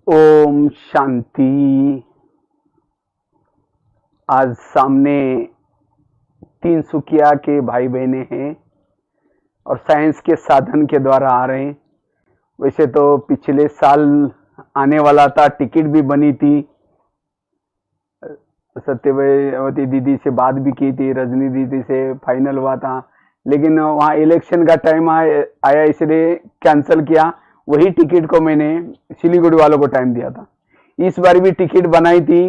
ओम शांति। आज सामने तिनसुकिया के भाई बहने हैं और साइंस के साधन के द्वारा आ रहे हैं। वैसे तो पिछले साल आने वाला था, टिकट भी बनी थी, सत्यवती दीदी से बात भी की थी, रजनी दीदी से फाइनल हुआ था, लेकिन वहाँ इलेक्शन का टाइम आया इसलिए कैंसिल किया। वही टिकट को मैंने सिलीगुड़ी वालों को टाइम दिया था। इस बार भी टिकट बनाई थी,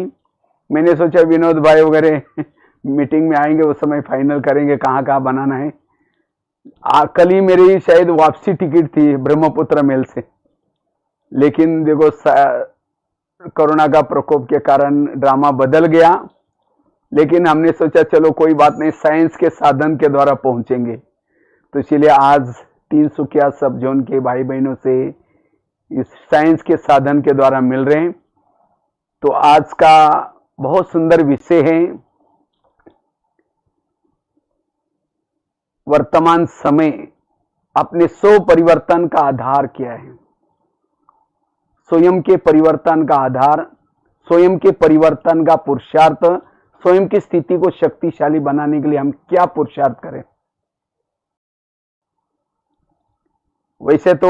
मैंने सोचा विनोद भाई वगैरह मीटिंग में आएंगे, उस समय फाइनल करेंगे कहाँ कहाँ बनाना है। कल ही मेरी शायद वापसी टिकट थी ब्रह्मपुत्र मेल से, लेकिन देखो कोरोना का प्रकोप के कारण ड्रामा बदल गया। लेकिन हमने सोचा चलो कोई बात नहीं, साइंस के साधन के द्वारा पहुंचेंगे। तो इसलिए आज तिनसुकिया सब जोन के भाई बहनों से इस साइंस के साधन के द्वारा मिल रहे हैं। तो आज का बहुत सुंदर विषय है, वर्तमान समय अपने स्व परिवर्तन का आधार क्या है। स्वयं के परिवर्तन का आधार, स्वयं के परिवर्तन का पुरुषार्थ, स्वयं की स्थिति को शक्तिशाली बनाने के लिए हम क्या पुरुषार्थ करें। वैसे तो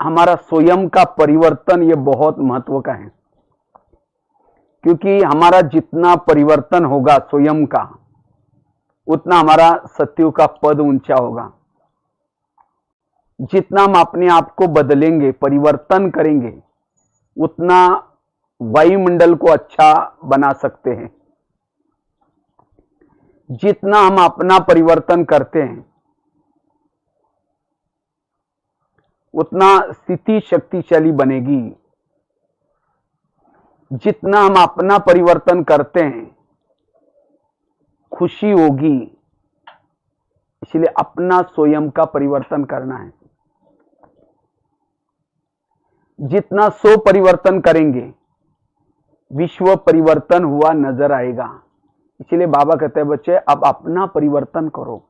हमारा स्वयं का परिवर्तन ये बहुत महत्व का है, क्योंकि हमारा जितना परिवर्तन होगा स्वयं का, उतना हमारा सत्य का पद ऊंचा होगा। जितना हम अपने आप को बदलेंगे, परिवर्तन करेंगे, उतना वायुमंडल को अच्छा बना सकते हैं। जितना हम अपना परिवर्तन करते हैं, उतना स्थिति शक्तिशाली बनेगी। जितना हम अपना परिवर्तन करते हैं, खुशी होगी। इसलिए अपना स्वयं का परिवर्तन करना है। जितना स्व परिवर्तन करेंगे, विश्व परिवर्तन हुआ नजर आएगा। इसलिए बाबा कहते हैं बच्चे अब अपना परिवर्तन करो।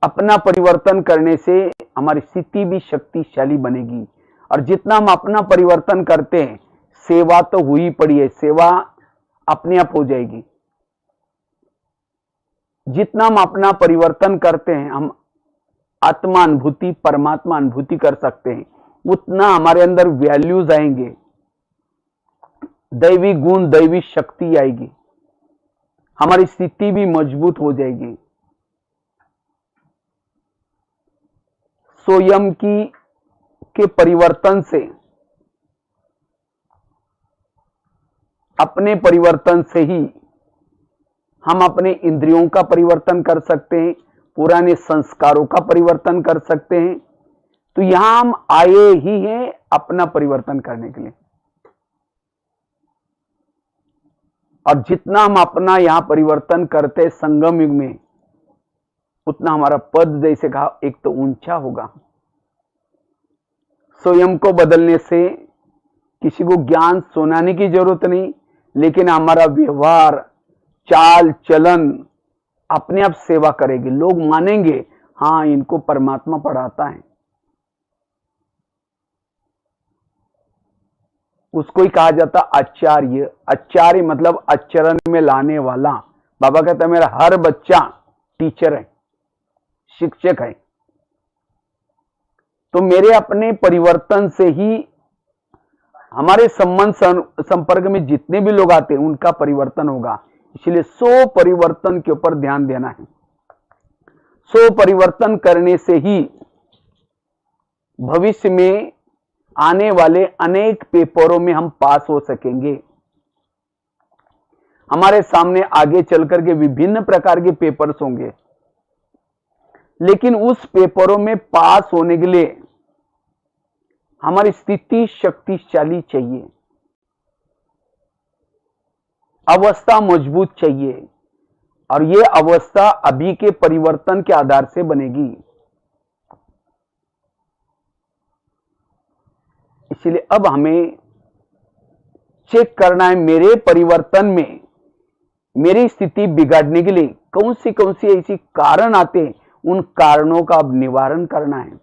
अपना परिवर्तन करने से हमारी स्थिति भी शक्तिशाली बनेगी। और जितना हम अपना परिवर्तन करते हैं, सेवा तो हुई पड़ी है, सेवा अपने आप हो जाएगी। जितना हम अपना परिवर्तन करते हैं, हम आत्मा अनुभूति, परमात्मा अनुभूति कर सकते हैं, उतना हमारे अंदर वैल्यूज आएंगे, दैवी गुण, दैवी शक्ति आएगी, हमारी स्थिति भी मजबूत हो जाएगी। स्वयं के परिवर्तन से, अपने परिवर्तन से ही हम अपने इंद्रियों का परिवर्तन कर सकते हैं, पुराने संस्कारों का परिवर्तन कर सकते हैं। तो यहां हम आए ही हैं अपना परिवर्तन करने के लिए। और जितना हम अपना यहां परिवर्तन करते संगम युग में, उतना हमारा पद जैसे कहा एक तो ऊंचा होगा। स्वयं को बदलने से किसी को ज्ञान सुनाने की जरूरत नहीं, लेकिन हमारा व्यवहार, चाल चलन अपने आप सेवा करेगी। लोग मानेंगे हाँ इनको परमात्मा पढ़ाता है। उसको ही कहा जाता आचार्य। आचार्य मतलब आचरण में लाने वाला। बाबा कहता है मेरा हर बच्चा टीचर है, शिक्षक है। तो मेरे अपने परिवर्तन से ही हमारे संबंध संपर्क में जितने भी लोग आते हैं उनका परिवर्तन होगा। इसलिए स्व परिवर्तन के ऊपर ध्यान देना है। स्व परिवर्तन करने से ही भविष्य में आने वाले अनेक पेपरों में हम पास हो सकेंगे। हमारे सामने आगे चलकर के विभिन्न प्रकार के पेपर्स होंगे, लेकिन उस पेपरों में पास होने के लिए हमारी स्थिति शक्तिशाली चाहिए, अवस्था मजबूत चाहिए। और यह अवस्था अभी के परिवर्तन के आधार से बनेगी। इसलिए अब हमें चेक करना है मेरे परिवर्तन में मेरी स्थिति बिगाड़ने के लिए कौन सी ऐसी कारण आते हैं, उन कारणों का अब निवारण करना है।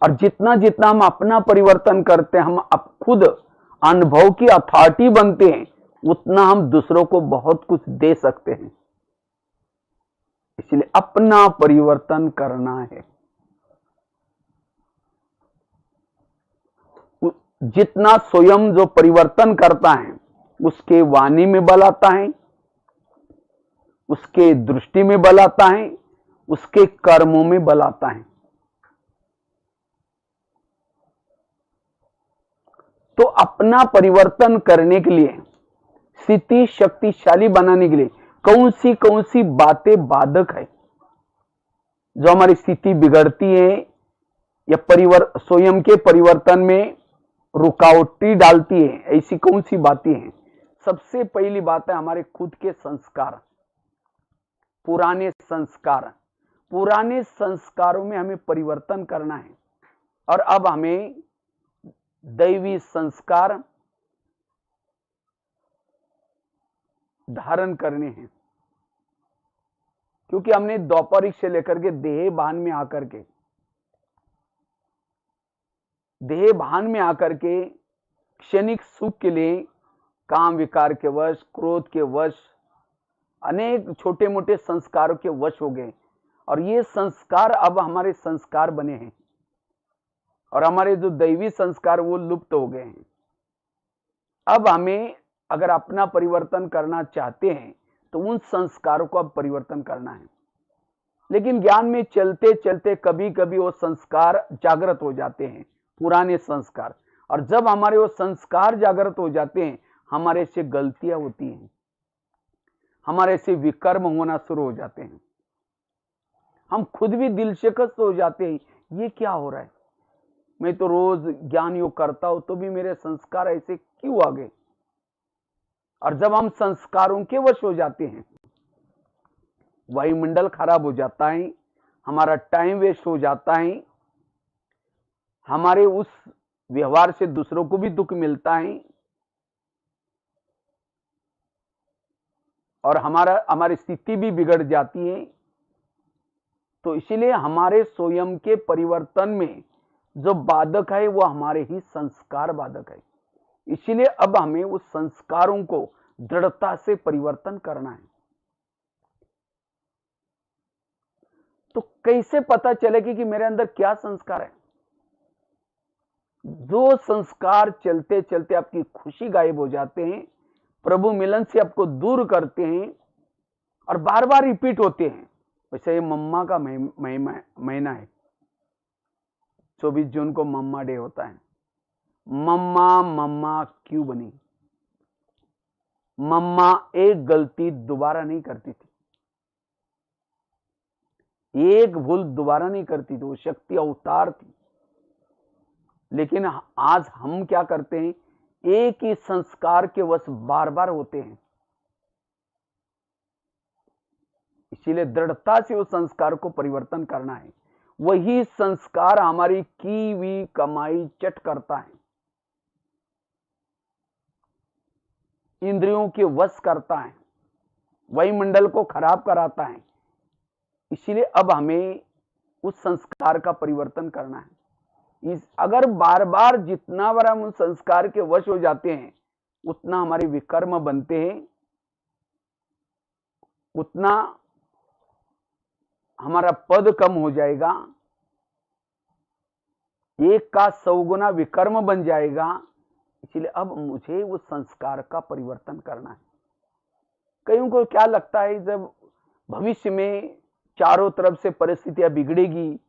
और जितना जितना हम अपना परिवर्तन करते हैं, हम खुद अनुभव की अथॉरिटी बनते हैं, उतना हम दूसरों को बहुत कुछ दे सकते हैं। इसलिए अपना परिवर्तन करना है। जितना स्वयं जो परिवर्तन करता है, उसके वाणी में बल आता है, उसके दृष्टि में बल आता है, उसके कर्मों में बल आता है। तो अपना परिवर्तन करने के लिए, स्थिति शक्तिशाली बनाने के लिए कौन सी बातें बाधक है जो हमारी स्थिति बिगड़ती है या स्वयं के परिवर्तन में रुकावटी डालती है? ऐसी कौन सी बातें हैं? सबसे पहली बात है हमारे खुद के संस्कार, पुराने संस्कार। पुराने संस्कारों में हमें परिवर्तन करना है और अब हमें दैवी संस्कार धारण करने हैं, क्योंकि हमने द्वापरिक से लेकर के देह भान में आकर के क्षणिक सुख के लिए काम विकार के वश, क्रोध के वश, अनेक छोटे मोटे संस्कारों के वश हो गए और ये संस्कार अब हमारे संस्कार बने हैं और हमारे जो दैवी संस्कार वो लुप्त हो गए हैं। अब हमें अगर अपना परिवर्तन करना चाहते हैं तो उन संस्कारों को अब परिवर्तन करना है। लेकिन ज्ञान में चलते चलते कभी कभी वो संस्कार जागृत हो जाते हैं, पुराने संस्कार, और जब हमारे वो संस्कार जागृत हो जाते हैं, हमारे से गलतियां होती हैं, हमारे से विकर्म होना शुरू हो जाते हैं। हम खुद भी दिल शिकस्त हो जाते हैं, ये क्या हो रहा है? मैं तो रोज ज्ञान योग करता हूं तो भी मेरे संस्कार ऐसे क्यों आ गए? और जब हम संस्कारों के वश हो जाते हैं, वायुमंडल खराब हो जाता है, हमारा टाइम वेस्ट हो जाता है, हमारे उस व्यवहार से दूसरों को भी दुख मिलता है और हमारी स्थिति भी बिगड़ जाती है। तो इसीलिए हमारे स्वयं के परिवर्तन में जो बाधक है वो हमारे ही संस्कार बाधक है। इसीलिए अब हमें उस संस्कारों को दृढ़ता से परिवर्तन करना है। तो कैसे पता चलेगी कि मेरे अंदर क्या संस्कार है? जो संस्कार चलते चलते आपकी खुशी गायब हो जाते हैं, प्रभु मिलन से आपको दूर करते हैं और बार बार रिपीट होते हैं। वैसे ये मम्मा का महीना है, 24 जून को मम्मा डे होता है। मम्मा मम्मा क्यों बनी? मम्मा एक गलती दोबारा नहीं करती थी, एक भूल दोबारा नहीं करती थी, वो शक्ति अवतार थी। लेकिन आज हम क्या करते हैं? एक ही संस्कार के वश बार बार होते हैं। इसीलिए दृढ़ता से उस संस्कार को परिवर्तन करना है। वही संस्कार हमारी की हुई कमाई चट करता है, इंद्रियों के वश करता है, वायुमंडल को खराब कराता है। इसीलिए अब हमें उस संस्कार का परिवर्तन करना है। अगर बार बार जितना बार हम उस संस्कार के वश हो जाते हैं, उतना हमारे विकर्म बनते हैं, उतना हमारा पद कम हो जाएगा, 1 का 100 गुना विकर्म बन जाएगा। इसलिए अब मुझे उस संस्कार का परिवर्तन करना है। कईयों को क्या लगता है, जब भविष्य में चारों तरफ से परिस्थितियां बिगड़ेगी,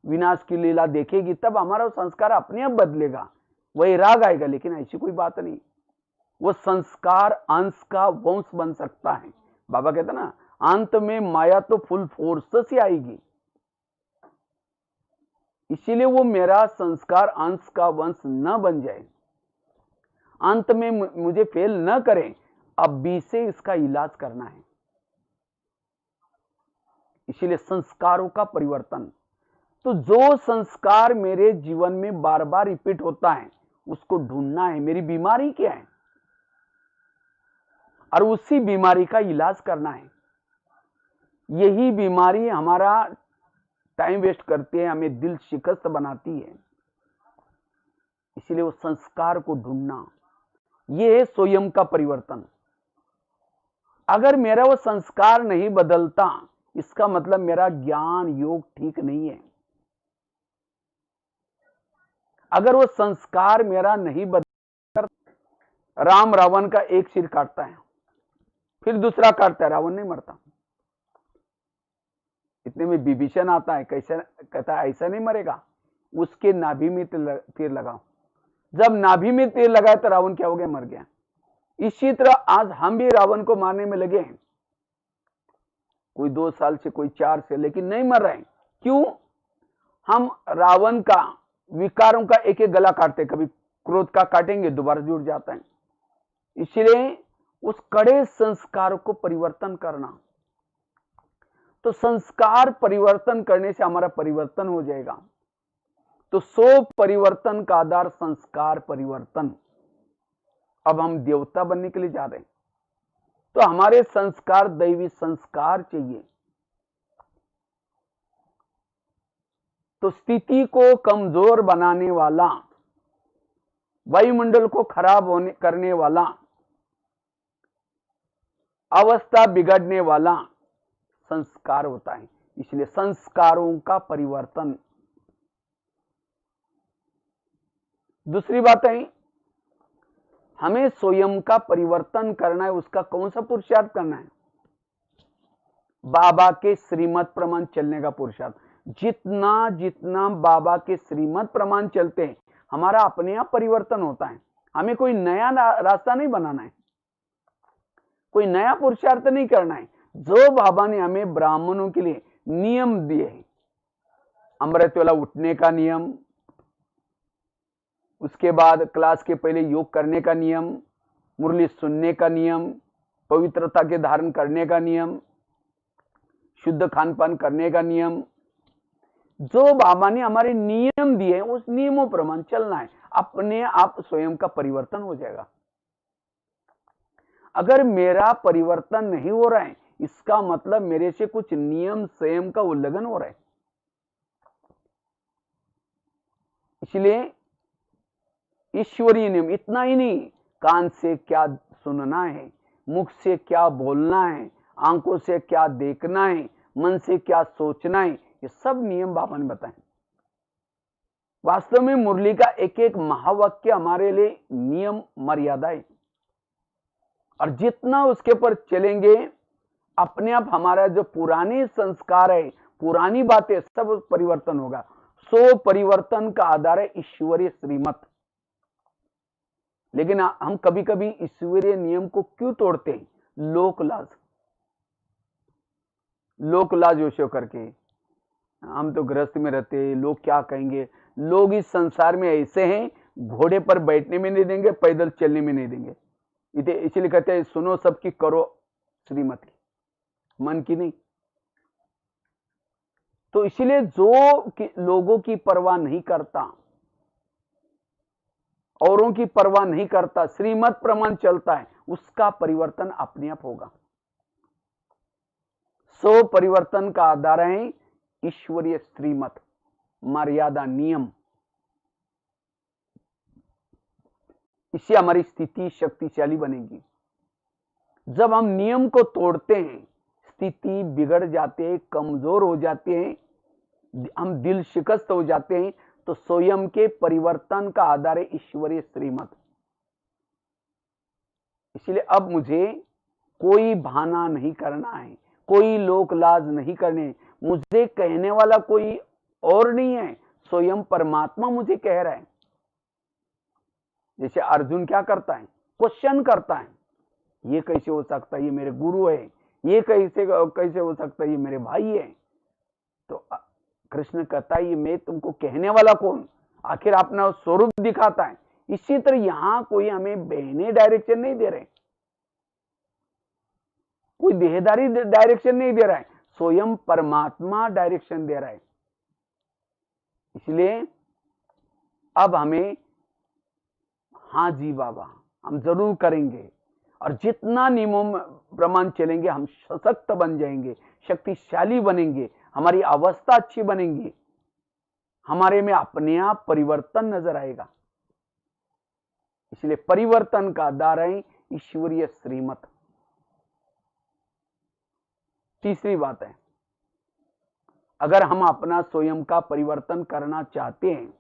विनाश की लीला देखेगी, तब हमारा संस्कार अपने आप बदलेगा, वही राग आएगा। लेकिन ऐसी कोई बात नहीं। वो संस्कार अंश का वंश बन सकता है। बाबा कहते ना, अंत में माया तो फुल फोर्स से आएगी। इसीलिए वो मेरा संस्कार अंश का वंश न बन जाए, अंत में मुझे फेल न करें, अब भी से इसका इलाज करना है। इसीलिए संस्कारों का परिवर्तन। तो जो संस्कार मेरे जीवन में बार बार रिपीट होता है, उसको ढूंढना है, मेरी बीमारी क्या है, और उसी बीमारी का इलाज करना है। यही बीमारी हमारा टाइम वेस्ट करते हैं, हमें दिल शिकस्त बनाती है। इसलिए वो संस्कार को ढूंढना, ये है स्वयं का परिवर्तन। अगर मेरा वो संस्कार नहीं बदलता, इसका मतलब मेरा ज्ञान योग ठीक नहीं है। अगर वो संस्कार मेरा नहीं बदल, राम रावण का एक सिर काटता है, फिर दूसरा काटता है, रावण नहीं मरता। इतने में विभीषण आता है, कैसे कहता है ऐसा नहीं मरेगा, उसके नाभि में तीर लगाओ। जब नाभि में तीर लगाया तो रावण क्या हो गया, मर गया। इसी तरह आज हम भी रावण को मारने में लगे हैं, कोई 2 साल से, कोई 4 से, लेकिन नहीं मर रहे हैं। क्यों? हम रावण का, विकारों का एक एक गला काटते, कभी क्रोध का काटेंगे, दोबारा जुड़ जाता है। इसलिए उस कड़े संस्कार को परिवर्तन करना, तो संस्कार परिवर्तन करने से हमारा परिवर्तन हो जाएगा। तो 100 परिवर्तन का आधार संस्कार परिवर्तन। अब हम देवता बनने के लिए जा रहे हैं, तो हमारे संस्कार दैवी संस्कार चाहिए। तो स्थिति को कमजोर बनाने वाला, वायुमंडल को खराब करने वाला, अवस्था बिगड़ने वाला संस्कार होता है। इसलिए संस्कारों का परिवर्तन। दूसरी बात है, हमें स्वयं का परिवर्तन करना है। उसका कौन सा पुरुषार्थ करना है? बाबा के श्रीमत प्रमाण चलने का पुरुषार्थ। जितना जितना बाबा के श्रीमत प्रमाण चलते हैं, हमारा अपने आप परिवर्तन होता है। हमें कोई नया रास्ता नहीं बनाना है, कोई नया पुरुषार्थ नहीं करना है। जो बाबा ने हमें ब्राह्मणों के लिए नियम दिए हैं, अमृत वेला उठने का नियम, उसके बाद क्लास के पहले योग करने का नियम, मुरली सुनने का नियम, पवित्रता के धारण करने का नियम, शुद्ध खान पान करने का नियम, जो बाबा ने हमारे नियम दिए, उस नियमों प्रमाण चलना है। अपने आप स्वयं का परिवर्तन हो जाएगा। अगर मेरा परिवर्तन नहीं हो रहा है, इसका मतलब मेरे से कुछ नियम संयम का उल्लंघन हो रहा है। इसलिए ईश्वरीय नियम इतना ही नहीं, कान से क्या सुनना है, मुख से क्या बोलना है, आंखों से क्या देखना है, मन से क्या सोचना है, ये सब नियम बाबा ने बताए। वास्तव में मुरली का एक एक महावाक्य हमारे लिए नियम मर्यादा है, और जितना उसके पर चलेंगे, अपने आप हमारा जो पुराने संस्कार है, पुरानी बातें, सब परिवर्तन होगा। 100 परिवर्तन का आधार है ईश्वरीय श्रीमत। लेकिन हम कभी कभी ईश्वरीय नियम को क्यों तोड़ते हैं? लोक लाज विषय करके। हम तो गृहस्थ में रहते हैं, लोग क्या कहेंगे। लोग इस संसार में ऐसे हैं, घोड़े पर बैठने में नहीं देंगे, पैदल चलने में नहीं देंगे। इसलिए कहते हैं सुनो सबकी, करो श्रीमत की, मन की नहीं। तो इसलिए जो लोगों की परवाह नहीं करता, औरों की परवाह नहीं करता, श्रीमत प्रमाण चलता है, उसका परिवर्तन अपने आप होगा। 100 परिवर्तन का आधार है ईश्वरीय श्रीमत, मर्यादा, नियम। इससे हमारी स्थिति शक्तिशाली बनेगी। जब हम नियम को तोड़ते हैं, स्थिति बिगड़ जाते हैं, कमजोर हो जाते हैं, हम दिल शिकस्त हो जाते हैं। तो स्वयं के परिवर्तन का आधार है ईश्वरीय श्रीमत। इसलिए अब मुझे कोई बहाना नहीं करना है, कोई लोक लाज नहीं करने। मुझे कहने वाला कोई और नहीं है, स्वयं परमात्मा मुझे कह रहा है। जैसे अर्जुन क्या करता है? क्वेश्चन करता है, ये कैसे हो सकता है, ये मेरे गुरु है, ये कैसे हो सकता है, ये मेरे भाई है। तो कृष्ण कहता है, ये मैं तुमको कहने वाला कौन? आखिर अपना स्वरूप दिखाता है। इसी तरह यहां कोई हमें बहने डायरेक्शन नहीं दे रहे, कोई देहदारी डायरेक्शन नहीं दे रहा है, स्वयं परमात्मा डायरेक्शन दे रहा है। इसलिए अब हमें, हाँ जी बाबा, हम जरूर करेंगे, और जितना नियमों प्रमाण चलेंगे, हम सशक्त बन जाएंगे, शक्तिशाली बनेंगे। हमारी अवस्था अच्छी बनेगी, हमारे में अपने आप परिवर्तन नजर आएगा। इसलिए परिवर्तन का आधार है ईश्वरीय श्रीमत। तीसरी बात है, अगर हम अपना स्वयं का परिवर्तन करना चाहते हैं,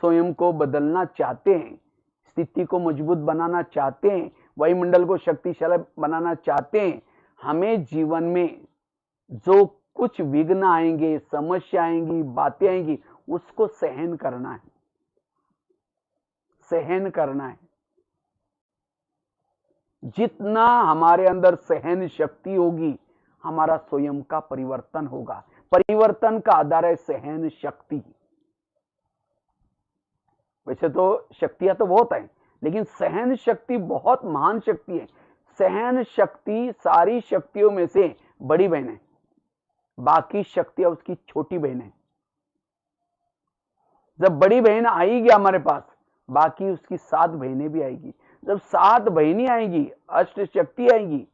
स्वयं को बदलना चाहते हैं, स्थिति को मजबूत बनाना चाहते हैं, वायुमंडल को शक्तिशाली बनाना चाहते हैं, हमें जीवन में जो कुछ विघ्न आएंगे, समस्या आएंगी, बातें आएंगी, उसको सहन करना है, सहन करना है। जितना हमारे अंदर सहन शक्ति होगी, हमारा स्वयं का परिवर्तन होगा। परिवर्तन का आधार है सहन शक्ति। वैसे तो शक्तियां तो बहुत है, लेकिन सहन शक्ति बहुत महान शक्ति है। सहन शक्ति सारी शक्तियों में से बड़ी बहन है, बाकी शक्तियां उसकी छोटी बहन है। जब बड़ी बहन आएगी हमारे पास, बाकी उसकी 7 बहनें भी आएगी। जब 7 बहनें आएगी, अष्ट शक्ति आएगी,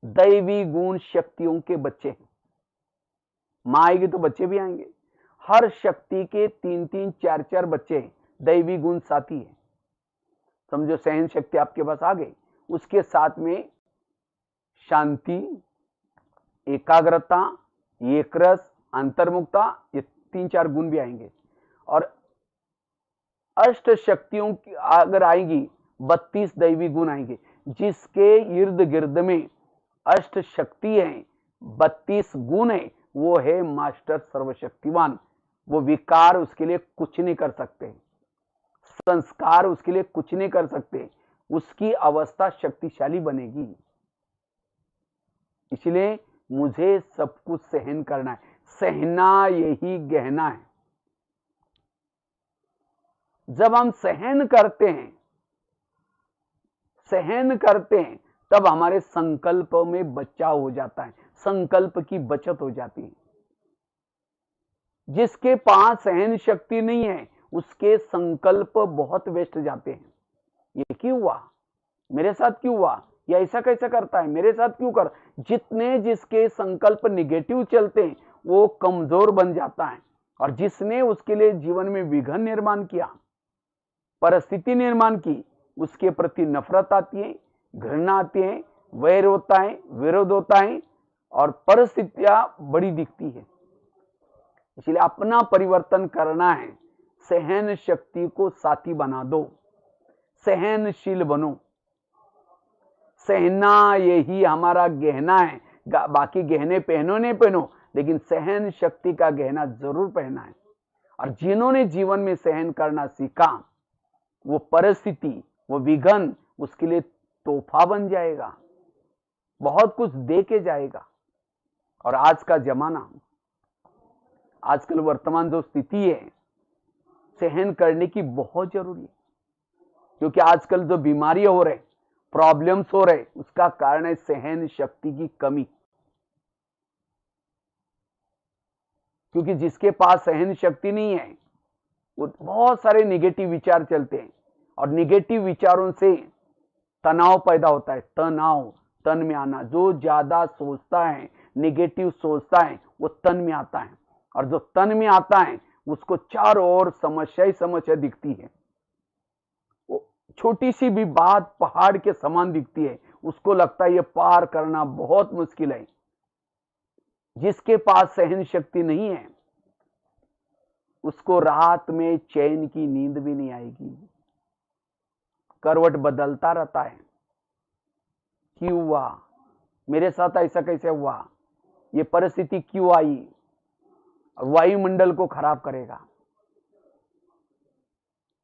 दैवी गुण शक्तियों के बच्चे हैं। मां आएगी तो बच्चे भी आएंगे। हर शक्ति के 3-3, 4-4 बच्चे दैवी गुण साथी है। समझो सहन शक्ति आपके पास आ गई, उसके साथ में शांति, एकाग्रता, एकरस, अंतर्मुखता, ये 3-4 गुण भी आएंगे। और अष्ट शक्तियों की अगर आएगी, 32 दैवी गुण आएंगे। जिसके इर्द गिर्द में अष्ट शक्ति है, 32 गुण है, वो है मास्टर सर्वशक्तिवान। वो विकार उसके लिए कुछ नहीं कर सकते, संस्कार उसके लिए कुछ नहीं कर सकते, उसकी अवस्था शक्तिशाली बनेगी। इसलिए मुझे सब कुछ सहन करना है। सहना यही गहना है। जब हम सहन करते हैं, सहन करते हैं, तब हमारे संकल्प में बचाव हो जाता है, संकल्प की बचत हो जाती है। जिसके पास सहन शक्ति नहीं है, उसके संकल्प बहुत वेस्ट जाते हैं। ये क्यों हुआ, मेरे साथ क्यों हुआ, या ऐसा कैसा करता है, मेरे साथ क्यों कर। जितने जिसके संकल्प निगेटिव चलते हैं, वो कमजोर बन जाता है। और जिसने उसके लिए जीवन में विघ्न निर्माण किया, परिस्थिति निर्माण की, उसके प्रति नफरत आती है, घृणा आती है, वैर होता है, विरोध होता है, और परिस्थितियां बड़ी दिखती है। इसलिए अपना परिवर्तन करना है। सहन शक्ति को साथी बना दो, सहनशील बनो। सहना यही हमारा गहना है। बाकी गहने पहनो नहीं पहनो, लेकिन सहन शक्ति का गहना जरूर पहना है। और जिन्होंने जीवन में सहन करना सीखा, वो परिस्थिति, वो विघ्न उसके लिए तोहफा बन जाएगा, बहुत कुछ दे के जाएगा। और आज का जमाना, आजकल वर्तमान जो स्थिति है, सहन करने की बहुत जरूरी है। क्योंकि आजकल जो बीमारियां हो रहे, प्रॉब्लम्स हो रहे, उसका कारण है सहन शक्ति की कमी। क्योंकि जिसके पास सहन शक्ति नहीं है, वो बहुत सारे निगेटिव विचार चलते हैं, और निगेटिव विचारों से तनाव पैदा होता है। तनाव, तन में आना। जो ज्यादा सोचता है, निगेटिव सोचता है, वो तन में आता है। और जो तन में आता है, उसको चारों ओर समस्या ही समस्या दिखती है। वो छोटी सी भी बात पहाड़ के समान दिखती है, उसको लगता है ये पार करना बहुत मुश्किल है। जिसके पास सहन शक्ति नहीं है, उसको रात में चैन की नींद भी नहीं आएगी, करवट बदलता रहता है। क्यों हुआ, मेरे साथ ऐसा कैसे हुआ, ये परिस्थिति क्यों आई। वायुमंडल को खराब करेगा।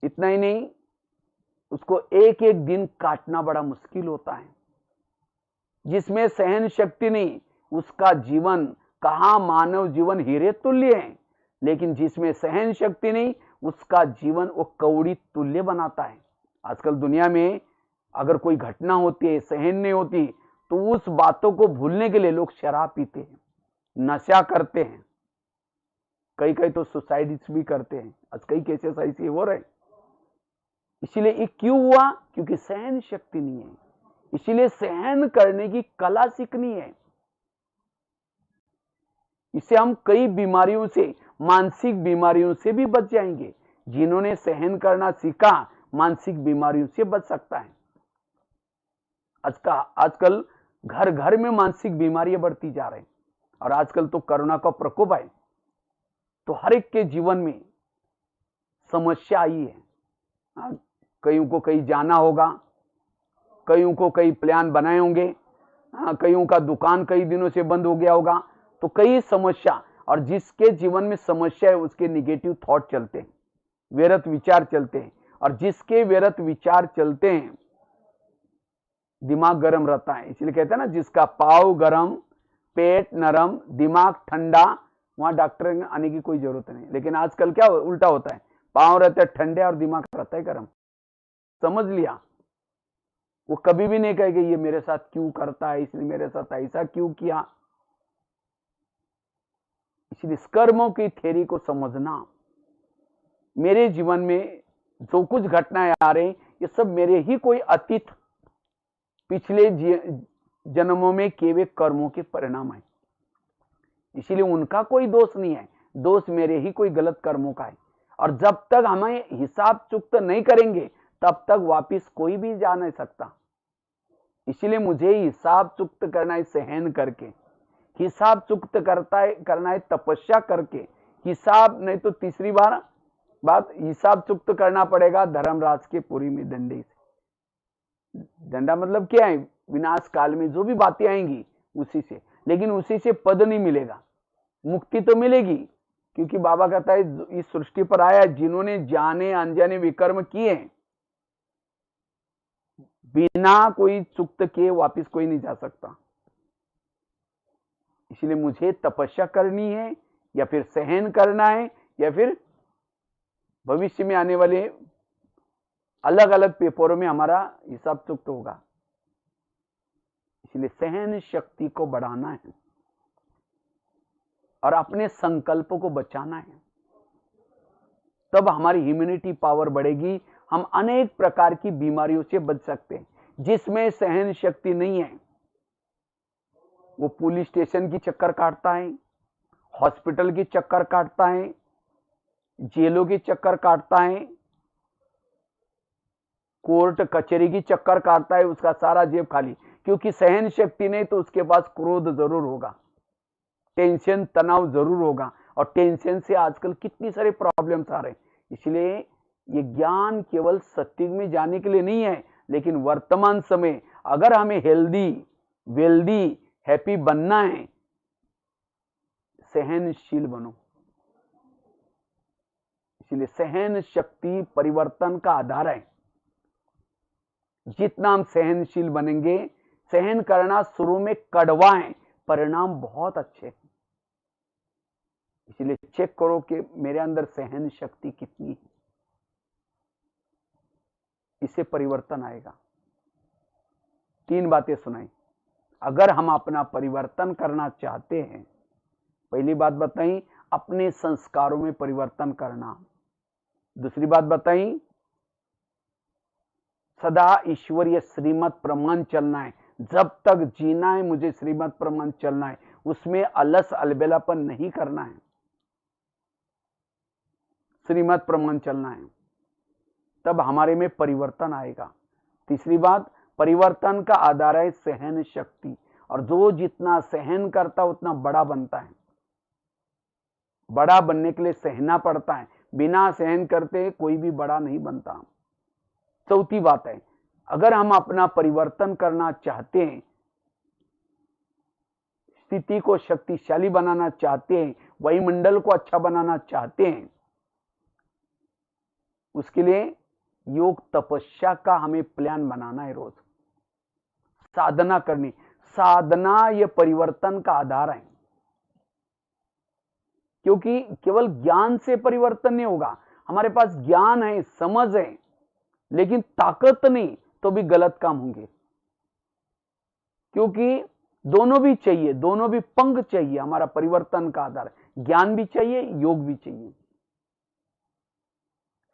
इतना ही नहीं, उसको एक एक दिन काटना बड़ा मुश्किल होता है। जिसमें सहन शक्ति नहीं, उसका जीवन, कहां मानव जीवन हीरे तुल्य है, लेकिन जिसमें सहन शक्ति नहीं, उसका जीवन वो कौड़ी तुल्य बनाता है। आजकल दुनिया में अगर कोई घटना होती है, सहन नहीं होती, तो उस बातों को भूलने के लिए लोग शराब पीते हैं, नशा करते हैं, कई कई तो सुसाइड भी करते हैं। आज कई केसेस ऐसे हो रहे। इसीलिए ये क्यों हुआ, क्योंकि सहन शक्ति नहीं है। इसीलिए सहन करने की कला सीखनी है। इससे हम कई बीमारियों से, मानसिक बीमारियों से भी बच जाएंगे। जिन्होंने सहन करना सीखा, मानसिक बीमारियों से बच सकता है। आजकल घर घर में मानसिक बीमारियां बढ़ती जा रही, और आजकल तो कोरोना का प्रकोप है, तो हर एक के जीवन में समस्या आई है। कईयों को कहीं जाना होगा, कईयों को कई प्लान बनाए होंगे, कईयों का दुकान कई दिनों से बंद हो गया होगा, तो कई समस्या। और जिसके जीवन में समस्या है उसके निगेटिव थॉट चलते हैं, व्यर्थ विचार चलते हैं, और जिसके व्यर्थ विचार चलते हैं दिमाग गर्म रहता है। इसलिए कहते हैं ना, जिसका पाव गर्म, पेट नरम, दिमाग ठंडा, वहां डॉक्टर आने की कोई जरूरत नहीं। लेकिन आजकल क्या उल्टा होता है, पांव रहते हैं ठंडे और दिमाग रहता है गर्म। समझ लिया, वो कभी भी नहीं कहेगा ये मेरे साथ क्यों करता है, इसने मेरे साथ ऐसा क्यों किया। इसलिए कर्मों की थ्योरी को समझना, मेरे जीवन में जो कुछ घटनाएं आ रही, ये सब मेरे ही कोई अतीत पिछले जन्मों में किए हुए कर्मों के परिणाम है। इसीलिए उनका कोई दोष नहीं है, दोष मेरे ही कोई गलत कर्मों का है। और जब तक हमें हिसाब चुक्त नहीं करेंगे तब तक वापिस कोई भी जा नहीं सकता। इसीलिए मुझे हिसाब चुक्त करना है, सहन करके हिसाब चुक्त करना है, तपस्या करके। हिसाब नहीं तो तीसरी बात हिसाब चुक्त करना पड़ेगा धर्मराज के पुरी में डंडे से। डंडा मतलब क्या है, विनाश काल में जो भी बातें आएंगी उसी से, लेकिन उसी से पद नहीं मिलेगा, मुक्ति तो मिलेगी। क्योंकि बाबा कहता है इस सृष्टि पर आया जिन्होंने जाने अनजाने विकर्म किए, बिना कोई चुक्त किए वापिस कोई नहीं जा सकता। इसलिए मुझे तपस्या करनी है, या फिर सहन करना है, या फिर भविष्य में आने वाले अलग अलग पेपरों में हमारा हिसाब चुक्त होगा। इसलिए सहन शक्ति को बढ़ाना है और अपने संकल्पों को बचाना है, तब हमारी इम्यूनिटी पावर बढ़ेगी। हम अनेक प्रकार की बीमारियों से बच सकते हैं। जिसमें सहन शक्ति नहीं है वो पुलिस स्टेशन की चक्कर काटता है, हॉस्पिटल की चक्कर काटता है, जेलों की चक्कर काटता है, कोर्ट कचहरी की चक्कर काटता है, उसका सारा जेब खाली। क्योंकि सहन शक्ति नहीं तो उसके पास क्रोध जरूर होगा, टेंशन तनाव जरूर होगा, और टेंशन से आजकल कितनी सारे प्रॉब्लम्स आ रहे हैं। इसलिए ये ज्ञान केवल सत्युग में जाने के लिए नहीं है, लेकिन वर्तमान समय अगर हमें हेल्दी, वेल्दी, हैप्पी बनना है, सहनशील बनो। इसलिए सहन शक्ति परिवर्तन का आधार है। जितना हम सहनशील बनेंगे, सहन करना शुरू में कड़वा है, परिणाम बहुत अच्छे हैं। इसलिए चेक करो कि मेरे अंदर सहन शक्ति कितनी है, इससे परिवर्तन आएगा। 3 बातें सुनाई। अगर हम अपना परिवर्तन करना चाहते हैं, पहली बात बताई अपने संस्कारों में परिवर्तन करना। दूसरी बात बताई सदा ईश्वरीय श्रीमत प्रमाण चलना है। जब तक जीना है मुझे श्रीमत प्रमाण चलना है, उसमें अलस अलबेलापन नहीं करना है, श्रीमत प्रमाण चलना है, तब हमारे में परिवर्तन आएगा। तीसरी बात, परिवर्तन का आधार है सहन शक्ति, और जो जितना सहन करता उतना बड़ा बनता है। बड़ा बनने के लिए सहना पड़ता है, बिना सहन करते कोई भी बड़ा नहीं बनता। चौथी बात है, अगर हम अपना परिवर्तन करना चाहते हैं, स्थिति को शक्तिशाली बनाना चाहते हैं, वायुमंडल को अच्छा बनाना चाहते हैं, उसके लिए योग तपस्या का हमें प्लान बनाना है। रोज साधना करनी। साधना ये परिवर्तन का आधार है, क्योंकि केवल ज्ञान से परिवर्तन नहीं होगा। हमारे पास ज्ञान है, समझ है, लेकिन ताकत नहीं तो भी गलत काम होंगे। क्योंकि दोनों भी चाहिए, दोनों भी पंख चाहिए। हमारा परिवर्तन का आधार ज्ञान भी चाहिए, योग भी चाहिए।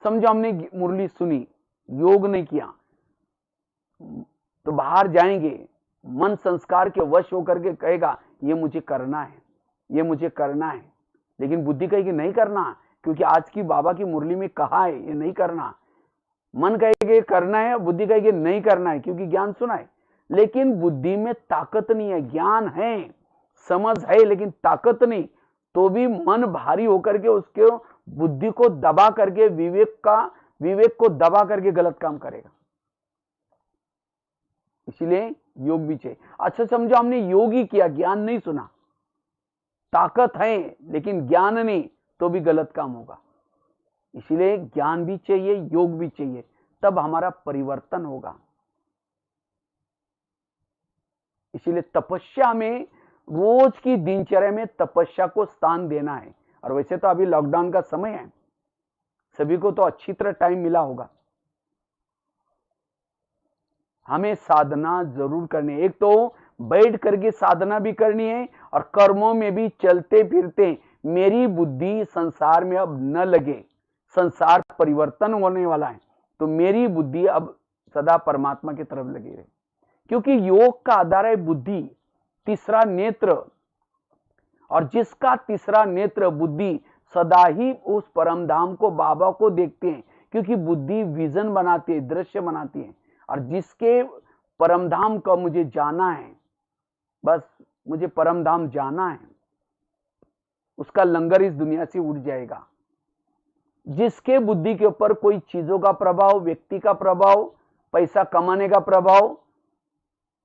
समझो हमने मुरली सुनी, योग नहीं किया, तो बाहर जाएंगे, मन संस्कार के वश होकर के कहेगा ये मुझे करना है, ये मुझे करना है, लेकिन बुद्धि कहेगी नहीं करना, क्योंकि आज की बाबा की मुरली में कहा है ये नहीं करना। मन कहेगी करना है, बुद्धि कहेगी नहीं करना है, क्योंकि ज्ञान सुना है। लेकिन बुद्धि में ताकत नहीं है, ज्ञान है, समझ है, लेकिन ताकत नहीं, तो भी मन भारी होकर के उसके बुद्धि को दबा करके विवेक को दबा करके गलत काम करेगा। इसलिए योग भी चाहिए। अच्छा समझो हमने योग ही किया, ज्ञान नहीं सुना, ताकत है लेकिन ज्ञान नहीं, तो भी गलत काम होगा। इसलिए ज्ञान भी चाहिए, योग भी चाहिए, तब हमारा परिवर्तन होगा। इसीलिए तपस्या में, रोज की दिनचर्या में तपस्या को स्थान देना है। और वैसे तो अभी लॉकडाउन का समय है, सभी को तो अच्छी तरह टाइम मिला होगा। हमें साधना जरूर करनी है। एक तो बैठ करके साधना भी करनी है, और कर्मों में भी चलते फिरते मेरी बुद्धि संसार में अब न लगे। संसार परिवर्तन होने वाला है, तो मेरी बुद्धि अब सदा परमात्मा की तरफ लगी रहे। क्योंकि योग का आधार है बुद्धि, तीसरा नेत्र, और जिसका तीसरा नेत्र बुद्धि सदा ही उस परम धाम को, बाबा को देखते हैं, क्योंकि बुद्धि विजन बनाती है, दृश्य बनाती है। और जिसके परम धाम का मुझे जाना है, बस मुझे परम धाम जाना है, उसका लंगर इस दुनिया से उड़ जाएगा। जिसके बुद्धि के ऊपर कोई चीजों का प्रभाव, व्यक्ति का प्रभाव, पैसा कमाने का प्रभाव,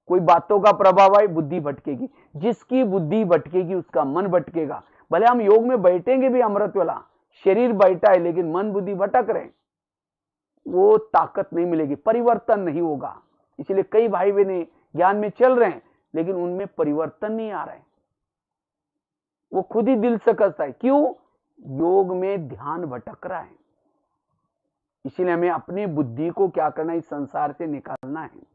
कोई बातों का प्रभाव है, बुद्धि भटकेगी। जिसकी बुद्धि भटकेगी उसका मन भटकेगा। भले हम योग में बैठेंगे भी अमृत वाला, शरीर बैठा है लेकिन मन बुद्धि भटक रहे, वो ताकत नहीं मिलेगी, परिवर्तन नहीं होगा। इसलिए कई भाई बहन ज्ञान में चल रहे हैं लेकिन उनमें परिवर्तन नहीं आ रहा है, वो खुद ही दिल से कसता है। क्यों? योग में ध्यान भटक रहा है। इसलिए हमें अपनी बुद्धि को क्या करना है, इस संसार से निकालना है।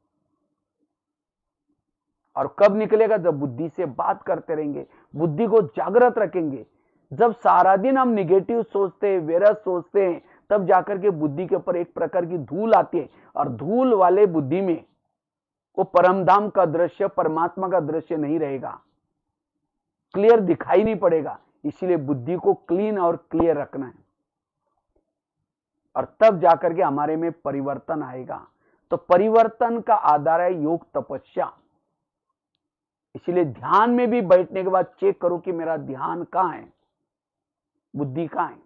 और कब निकलेगा? जब बुद्धि से बात करते रहेंगे, बुद्धि को जागृत रखेंगे। जब सारा दिन हम निगेटिव सोचते हैं, व्यर्थ सोचते हैं, तब जाकर के बुद्धि के ऊपर एक प्रकार की धूल आती है, और धूल वाले बुद्धि में वो परमधाम का दृश्य, परमात्मा का दृश्य नहीं रहेगा, क्लियर दिखाई नहीं पड़ेगा। इसीलिए बुद्धि को क्लीन और क्लियर रखना है, और तब जाकर के हमारे में परिवर्तन आएगा। तो परिवर्तन का आधार है योग, तपस्या। इसलिए ध्यान में भी बैठने के बाद चेक करो कि मेरा ध्यान कहां है, बुद्धि कहां है।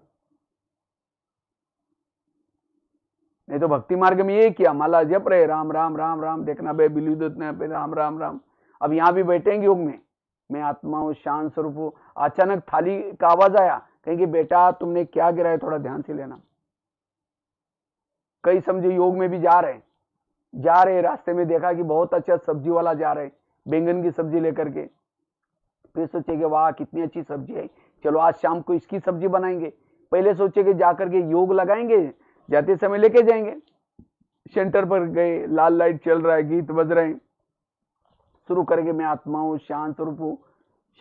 नहीं तो भक्ति मार्ग में ये किया, माला जप रहे, राम राम राम राम, देखना बे बिलीदुत पे राम राम राम। अब यहां भी बैठेंगे योग में, मैं आत्मा हूं, शांत स्वरूप हूं। अचानक थाली का आवाज आया, कहेंगे बेटा तुमने क्या गिराया, थोड़ा ध्यान से लेना। कई समझे योग में भी जा रहे, रास्ते में देखा कि बहुत अच्छा सब्जी वाला जा रहे, बैंगन की सब्जी लेकर के। फिर सोचे कि वाह कितनी अच्छी सब्जी है, चलो आज शाम को इसकी सब्जी बनाएंगे। पहले सोचे कि जाकर के योग लगाएंगे, जाते समय लेके जाएंगे। सेंटर पर गए, लाल लाइट चल रहा है, गीत बज रहे हैं, शुरू करेंगे मैं आत्मा हूं, शांत स्वरूप हूं,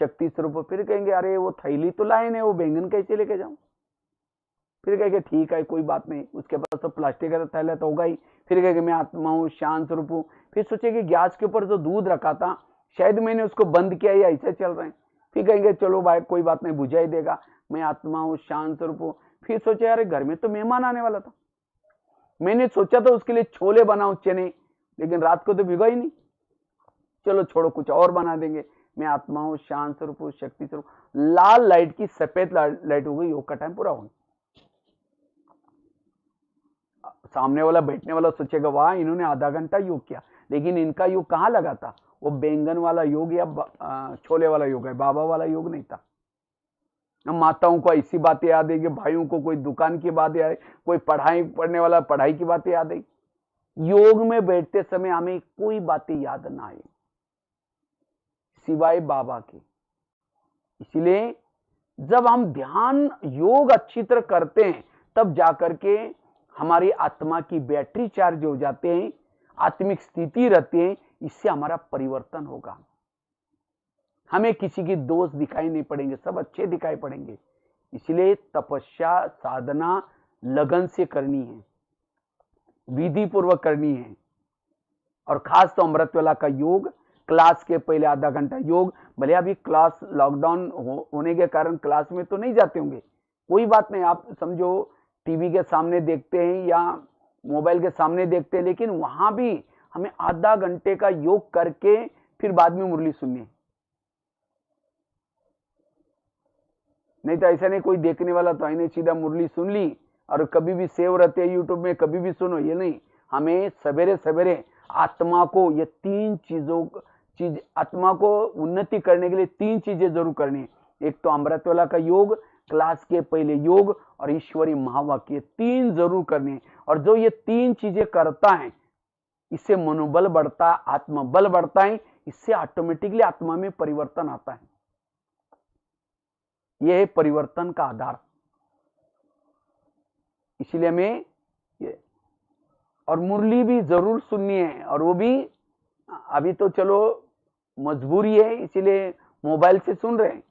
शक्ति स्वरूप। फिर कहेंगे अरे वो थैली तो लाए नहीं, वो बैंगन कैसे लेके जाऊं। फिर कहेंगे ठीक है कोई बात नहीं, उसके पास तो प्लास्टिक का थैला तो होगा ही। फिर कहेंगे मैं आत्मा हूं, शांत स्वरूप हूं। फिर सोचेंगे गैस के ऊपर जो दूध रखा था शायद मैंने उसको बंद किया या ऐसे चल रहे हैं। फिर कहेंगे चलो भाई कोई बात नहीं, बुझा ही देगा, मैं आत्मा हूं, शांत स्वरूप हूं। फिर सोचे अरे घर में तो मेहमान आने वाला था, मैंने सोचा था उसके लिए छोले बनाऊं, चने, लेकिन रात को तो भिगो ही नहीं, चलो छोड़ो कुछ और बना देंगे। मैं आत्मा हूं, शांत स्वरूप हूं, शक्ति स्वरूप। लाल लाइट की सफेद लाइट हो गई, योग का टाइम पूरा हो गया। सामने वाला बैठने वाला सोचेगा वाह इन्होंने आधा घंटा योग किया, लेकिन इनका योग कहाँ लगा था, वो बैंगन वाला योग या छोले वाला योग है, बाबा वाला योग नहीं था। माताओं को ऐसी बातें याद है कि भाइयों को कोई दुकान की बात याद है, कोई पढ़ाई पढ़ने वाला पढ़ाई की बातें याद है। योग में बैठते समय हमें कोई बातें याद ना आए सिवाय बाबा की। इसलिए जब हम ध्यान योग अच्छी तरह करते हैं, तब जाकर के हमारी आत्मा की बैटरी चार्ज हो जाते हैं, आत्मिक स्थिति रहती है, इससे हमारा परिवर्तन होगा। हमें किसी की दोष दिखाई नहीं पड़ेंगे, सब अच्छे दिखाई पड़ेंगे। इसलिए तपस्या, साधना लगन से करनी है, विधि पूर्वक करनी है। और खास तो अमृतवेला का योग क्लास के पहले आधा घंटा योग। भले अभी क्लास लॉकडाउन होने के कारण क्लास में तो नहीं जाते होंगे, कोई बात नहीं, आप समझो टीवी के सामने देखते हैं या मोबाइल के सामने देखते हैं, लेकिन वहां भी हमें आधा घंटे का योग करके फिर बाद में मुरली सुननी है। नहीं तो ऐसा नहीं कोई देखने वाला तो है नहीं, सीधा मुरली सुन ली और कभी भी सेव रहते हैं यूट्यूब में, कभी भी सुनो, ये नहीं। हमें सवेरे सवेरे आत्मा को ये चीज आत्मा को उन्नति करने के लिए 3 चीजें जरूर करनी है। एक तो अमृतवेला का योग, क्लास के पहले योग और ईश्वरी महावाक्य, 3 जरूर करनी है। और जो ये 3 चीजें करता है इससे मनोबल बढ़ता है, आत्मबल बढ़ता है, इससे ऑटोमेटिकली आत्मा में परिवर्तन आता है। यह है परिवर्तन का आधार। इसलिए हमें और मुरली भी जरूर सुननी है, और वो भी अभी तो चलो मजबूरी है इसीलिए मोबाइल से सुन रहे हैं,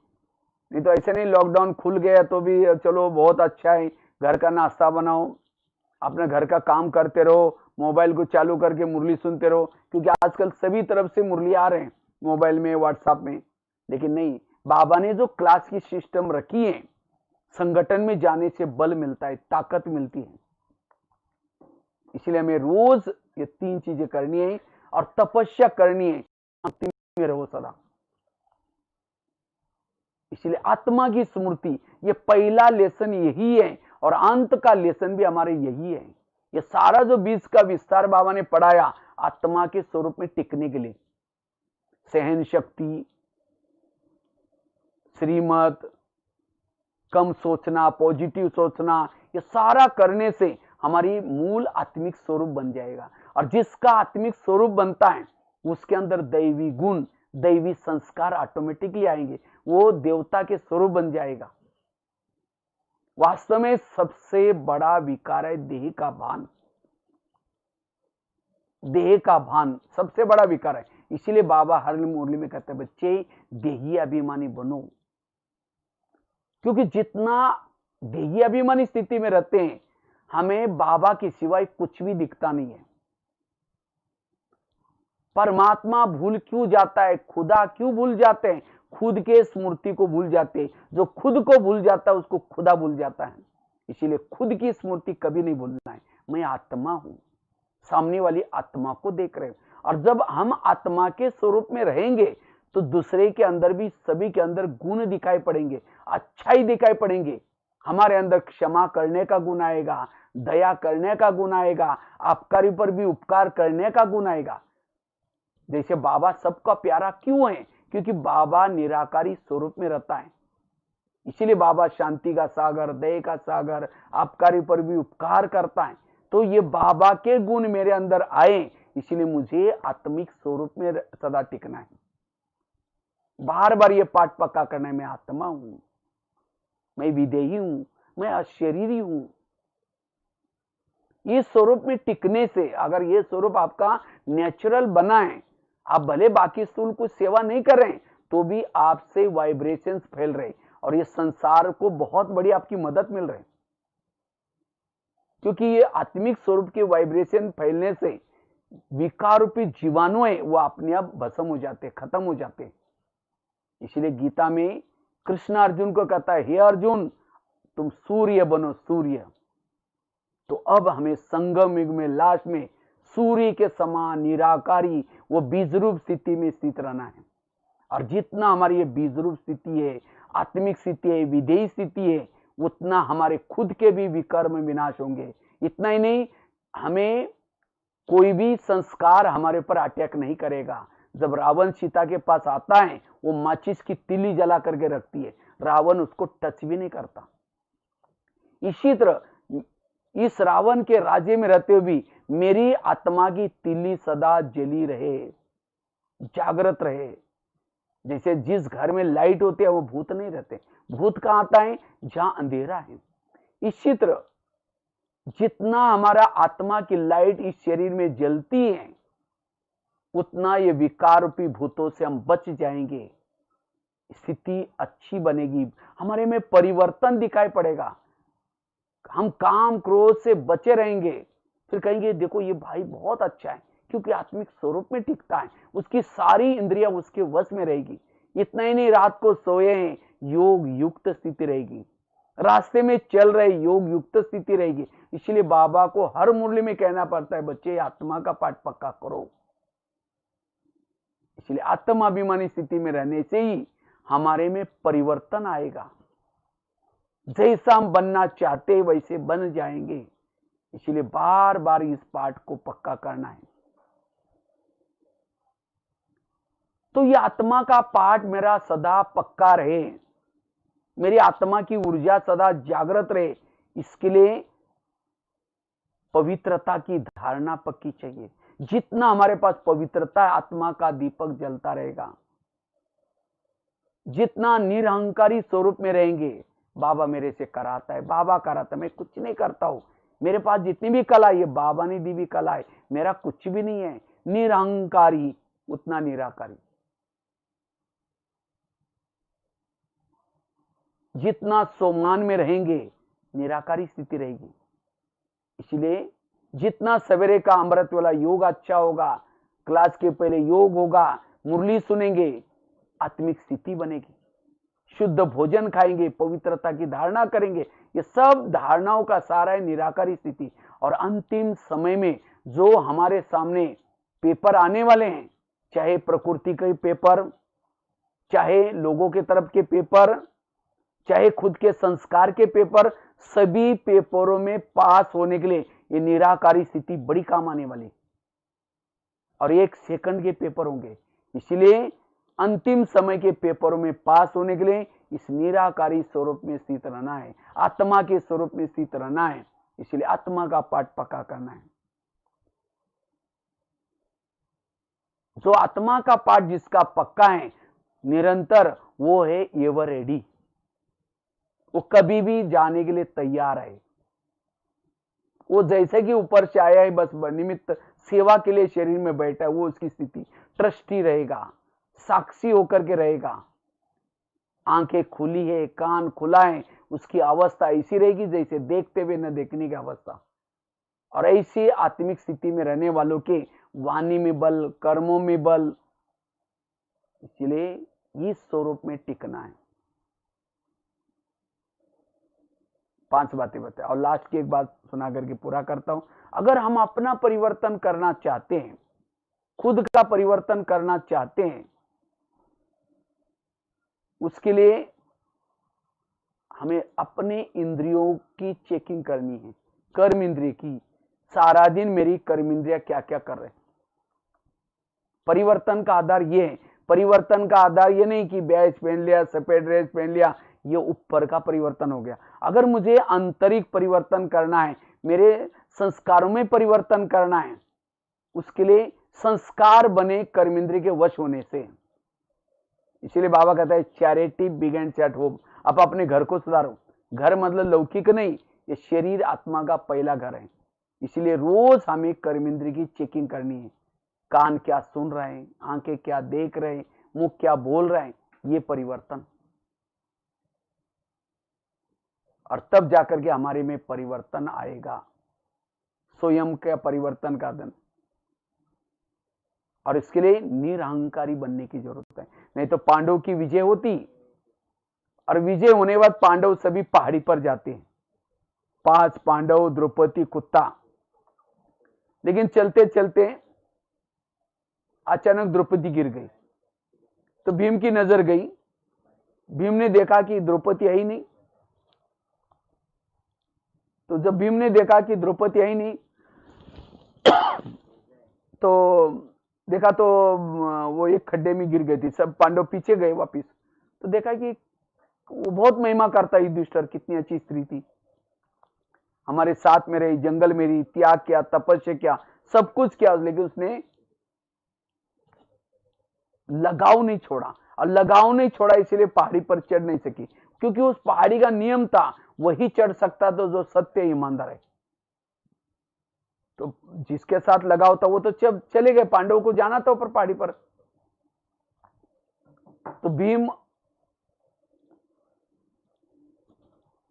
नहीं तो ऐसे नहीं लॉकडाउन खुल गया तो भी चलो बहुत अच्छा है, घर का नाश्ता बनाओ, अपने घर का काम करते रहो, मोबाइल को चालू करके मुरली सुनते रहो, क्योंकि आजकल सभी तरफ से मुरली आ रहे हैं मोबाइल में, व्हाट्सएप में। लेकिन नहीं, बाबा ने जो क्लास की सिस्टम रखी है, संगठन में जाने से बल मिलता है, ताकत मिलती है। इसलिए हमें रोज ये 3 चीजें करनी है और तपस्या करनी है, भक्ति में रहो सदा। इसलिए आत्मा की स्मृति, ये पहला लेसन यही है और अंत का लेसन भी हमारे यही है। ये सारा जो बीज का विस्तार बाबा ने पढ़ाया आत्मा के स्वरूप में टिकने के लिए, सहन शक्ति, श्रीमत, कम सोचना, पॉजिटिव सोचना, ये सारा करने से हमारी मूल आत्मिक स्वरूप बन जाएगा। और जिसका आत्मिक स्वरूप बनता है उसके अंदर दैवी गुण, दैवी संस्कार ऑटोमेटिकली आएंगे, वो देवता के स्वरूप बन जाएगा। वास्तव में सबसे बड़ा विकार है देह का भान। देह का भान सबसे बड़ा विकार है। इसीलिए बाबा हर मुरली में कहते हैं, बच्चे देही अभिमानी बनो, क्योंकि जितना देही अभिमानी स्थिति में रहते हैं हमें बाबा के सिवाय कुछ भी दिखता नहीं है। परमात्मा भूल क्यों जाता है, खुदा क्यों भूल जाते हैं? खुद के स्मृति को भूल जाते हैं। जो खुद को भूल जाता है उसको खुदा भूल जाता है। इसीलिए खुद की स्मृति कभी नहीं भूलना है। मैं आत्मा हूं, सामने वाली आत्मा को देख रहे हैं। और जब हम आत्मा के स्वरूप में रहेंगे तो दूसरे के अंदर भी, सभी के अंदर गुण दिखाई पड़ेंगे, अच्छाई दिखाई पड़ेंगे। हमारे अंदर क्षमा करने का गुण आएगा, दया करने का गुण आएगा, आपकारी पर भी उपकार करने का गुण आएगा। जैसे बाबा सबका प्यारा क्यों है? क्योंकि बाबा निराकारी स्वरूप में रहता है। इसीलिए बाबा शांति का सागर, दया का सागर, आपकारी पर भी उपकार करता है। तो ये बाबा के गुण मेरे अंदर आए, इसलिए मुझे आत्मिक स्वरूप में सदा टिकना है। बार बार ये पाठ पक्का करना है, मैं आत्मा हूं, मैं विदेही हूं, मैं अशरीरी हूं। इस स्वरूप में टिकने से, अगर ये स्वरूप आपका नेचुरल बना है, आप भले बाकी स्थूल को सेवा नहीं कर रहे तो भी आपसे वाइब्रेशंस फैल रहे और ये संसार को बहुत बड़ी आपकी मदद मिल रही, क्योंकि ये आत्मिक स्वरूप के वाइब्रेशन फैलने से विकार रूपी जीवाणु है वो अपने आप भस्म हो जाते, खत्म हो जाते। इसलिए गीता में कृष्ण अर्जुन को कहता है, हे अर्जुन तुम सूर्य बनो, सूर्य। तो अब हमें संगम युग में लास्ट में सूर्य के समान निराकारी वो बीज रूप स्थिति में स्थित रहना है। और जितना हमारी ये बीज रूप स्थिति है, आत्मिक स्थिति है, विधेयी स्थिति है, उतना हमारे खुद के भी विकर्म विनाश होंगे। इतना ही नहीं, हमें कोई भी संस्कार हमारे पर अटैक नहीं करेगा। जब रावण सीता के पास आता है वो माचिस की तिली जला करके रखती है, रावण उसको टच भी नहीं करता। इसी तरह इस रावण के राज्य में रहते हुए भी मेरी आत्मा की तिली सदा जली रहे, जागृत रहे। जैसे जिस घर में लाइट होती है वो भूत नहीं रहते। भूत कहां आता है? जहां अंधेरा है। इसी तरह जितना हमारा आत्मा की लाइट इस शरीर में जलती है उतना ये विकार रूपी भूतों से हम बच जाएंगे, स्थिति अच्छी बनेगी, हमारे में परिवर्तन दिखाई पड़ेगा, हम काम क्रोध से बचे रहेंगे। फिर कहेंगे देखो ये भाई बहुत अच्छा है, क्योंकि आत्मिक स्वरूप में टिकता है, उसकी सारी इंद्रियां उसके वश में रहेगी। इतना ही नहीं, रात को सोए हैं, योग युक्त स्थिति रहेगी, रास्ते में चल रहे योग युक्त स्थिति रहेगी। इसलिए बाबा को हर मुरली में कहना पड़ता है, बच्चे आत्मा का पाठ पक्का करो। इसलिए आत्माभिमानी स्थिति में रहने से ही हमारे में परिवर्तन आएगा। जैसा हम बनना चाहते वैसे बन जाएंगे। इसलिए बार बार इस पाठ को पक्का करना है। तो ये आत्मा का पाठ मेरा सदा पक्का रहे, मेरी आत्मा की ऊर्जा सदा जागृत रहे, इसके लिए पवित्रता की धारणा पक्की चाहिए। जितना हमारे पास पवित्रता है, आत्मा का दीपक जलता रहेगा। जितना निरहंकारी स्वरूप में रहेंगे, बाबा मेरे से कराता है, बाबा कराता है, मैं कुछ नहीं करता हूं, मेरे पास जितनी भी कला है ये बाबा ने दी हुई कला है, मेरा कुछ भी नहीं है, निरहंकारी उतना निराकारी। जितना सोमान में रहेंगे निराकारी स्थिति रहेगी। इसलिए जितना सवेरे का अमृत वाला योग अच्छा होगा, क्लास के पहले योग होगा, मुरली सुनेंगे, आत्मिक स्थिति बनेगी, शुद्ध भोजन खाएंगे, पवित्रता की धारणा करेंगे, ये सब धारणाओं का सारा है निराकारी स्थिति। और अंतिम समय में जो हमारे सामने पेपर आने वाले हैं, चाहे प्रकृति के पेपर, चाहे लोगों के तरफ के पेपर, चाहे खुद के संस्कार के पेपर, सभी पेपरों में पास होने के लिए ये निराकारी स्थिति बड़ी काम आने वाली। और 1 सेकंड के पेपर होंगे। इसलिए अंतिम समय के पेपरों में पास होने के लिए इस निराकारी स्वरूप में स्थित रहना है, आत्मा के स्वरूप में स्थित रहना है। इसलिए आत्मा का पाठ पक्का करना है। जो आत्मा का पाठ जिसका पक्का है निरंतर, वो है एवर रेडी, वो कभी भी जाने के लिए तैयार है। वो जैसे कि ऊपर से आया है, बस निमित्त सेवा के लिए शरीर में बैठा है, वो उसकी स्थिति ट्रस्टी रहेगा, साक्षी होकर के रहेगा। आंखें खुली है, कान खुला है, उसकी अवस्था ऐसी रहेगी जैसे देखते हुए न देखने की अवस्था। और ऐसी आत्मिक स्थिति में रहने वालों के वाणी में बल, कर्मों में बल। इसलिए इस स्वरूप में टिकना है। 5 बातें बताए और लास्ट की एक बात सुना करके पूरा करता हूं। अगर हम अपना परिवर्तन करना चाहते हैं, खुद का परिवर्तन करना चाहते हैं, उसके लिए हमें अपने इंद्रियों की चेकिंग करनी है, कर्म इंद्रिय की। सारा दिन मेरी कर्म इंद्रिया क्या क्या कर रहे हैं। परिवर्तन का आधार ये है। परिवर्तन का आधार ये नहीं कि बैच पहन लिया, सफेद ड्रेस पहन लिया, ये ऊपर का परिवर्तन हो गया। अगर मुझे आंतरिक परिवर्तन करना है, मेरे संस्कारों में परिवर्तन करना है, उसके लिए संस्कार बने कर्म इंद्रिय के वश होने से। इसीलिए बाबा कहता है चैरिटी बिगिंस एट होम। आप अपने घर को सुधारो। घर मतलब लौकिक नहीं, ये शरीर आत्मा का पहला घर है। इसलिए रोज हमें कर्म इंद्रिय की चेकिंग करनी है। कान क्या सुन रहे हैं, आंखें क्या देख रहे हैं, मुंह क्या बोल रहे हैं, ये परिवर्तन। और तब जाकर के हमारे में परिवर्तन आएगा, स्वयं का परिवर्तन का दिन। और इसके लिए निरहंकारी बनने की जरूरत है। नहीं तो पांडव की विजय होती, और विजय होने के बाद पांडव सभी पहाड़ी पर जाते हैं, 5 पांडव, द्रौपदी, कुत्ता। लेकिन चलते चलते अचानक द्रौपदी गिर गई, तो भीम की नजर गई। भीम ने देखा कि द्रौपदी है ही नहीं। तो जब भीम ने देखा कि द्रौपदी है ही नहीं, तो देखा तो वो एक खड्डे में गिर गई थी। सब पांडव पीछे गए वापिस, तो देखा कि वो बहुत महिमा करता युधिष्ठिर, कितनी अच्छी स्त्री थी, हमारे साथ में रही, जंगल में रही, त्याग किया, तपस्या किया, सब कुछ किया, लेकिन उसने लगाव नहीं छोड़ा। और लगाव नहीं छोड़ा इसलिए पहाड़ी पर चढ़ नहीं सकी, क्योंकि उस पहाड़ी का नियम था वही चढ़ सकता था जो सत्य ईमानदार है। तो जिसके साथ लगाव था वो तो चले गए, पांडवों को जाना था ऊपर पहाड़ी पर। तो भीम